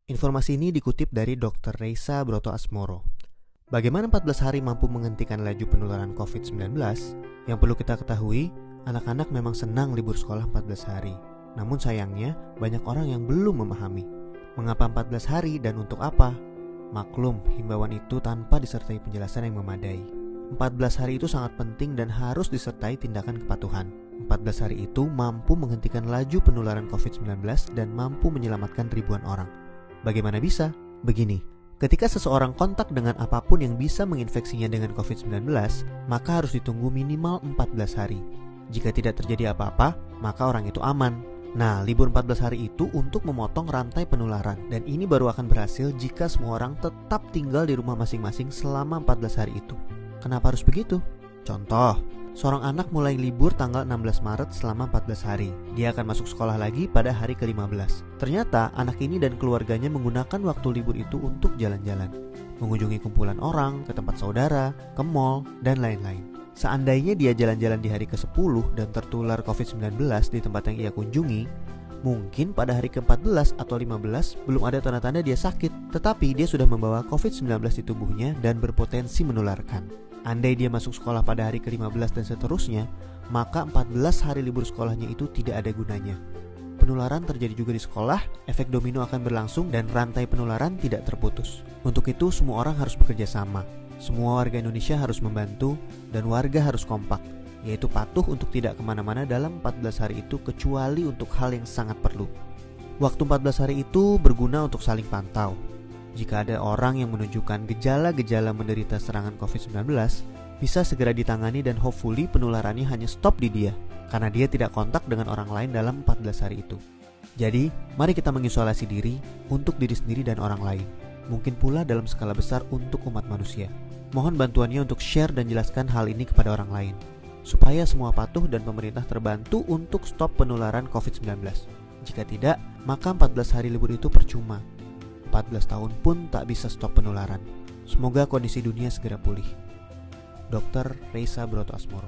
Informasi ini dikutip dari Dr. Reysa Broto Asmoro. Bagaimana 14 hari mampu menghentikan laju penularan COVID-19? Yang perlu kita ketahui, anak-anak memang senang libur sekolah 14 hari. Namun sayangnya, banyak orang yang belum memahami. Mengapa 14 hari dan untuk apa? Maklum, himbauan itu tanpa disertai penjelasan yang memadai. 14 hari itu sangat penting dan harus disertai tindakan kepatuhan. 14 hari itu mampu menghentikan laju penularan COVID-19 dan mampu menyelamatkan ribuan orang. Bagaimana bisa? Begini, ketika seseorang kontak dengan apapun yang bisa menginfeksinya dengan COVID-19, maka harus ditunggu minimal 14 hari. Jika tidak terjadi apa-apa, maka orang itu aman. Nah, libur 14 hari itu untuk memotong rantai penularan, dan ini baru akan berhasil jika semua orang tetap tinggal di rumah masing-masing selama 14 hari itu. Kenapa harus begitu? Contoh, seorang anak mulai libur tanggal 16 Maret selama 14 hari. Dia akan masuk sekolah lagi pada hari ke-15. Ternyata anak ini dan keluarganya menggunakan waktu libur itu untuk jalan-jalan, mengunjungi kumpulan orang, ke tempat saudara, ke mall, dan lain-lain. Seandainya dia jalan-jalan di hari ke-10 dan tertular COVID-19 di tempat yang ia kunjungi, mungkin pada hari ke-14 atau 15 belum ada tanda-tanda dia sakit, tetapi dia sudah membawa COVID-19 di tubuhnya dan berpotensi menularkan. Andai dia masuk sekolah pada hari ke-15 dan seterusnya, maka 14 hari libur sekolahnya itu tidak ada gunanya. Penularan terjadi juga di sekolah, efek domino akan berlangsung dan rantai penularan tidak terputus. Untuk itu semua orang harus bekerja sama. Semua warga Indonesia harus membantu dan warga harus kompak, yaitu patuh untuk tidak kemana-mana dalam 14 hari itu kecuali untuk hal yang sangat perlu. Waktu 14 hari itu berguna untuk saling pantau. Jika ada orang yang menunjukkan gejala-gejala menderita serangan COVID-19, bisa segera ditangani dan hopefully penularannya hanya stop di dia, karena dia tidak kontak dengan orang lain dalam 14 hari itu. Jadi, mari kita mengisolasi diri untuk diri sendiri dan orang lain. Mungkin pula dalam skala besar untuk umat manusia. Mohon bantuannya untuk share dan jelaskan hal ini kepada orang lain, supaya semua patuh dan pemerintah terbantu untuk stop penularan COVID-19. Jika tidak, maka 14 hari libur itu percuma. 14 tahun pun tak bisa stop penularan. Semoga kondisi dunia segera pulih. Dr. Reysa Broto Asmoro.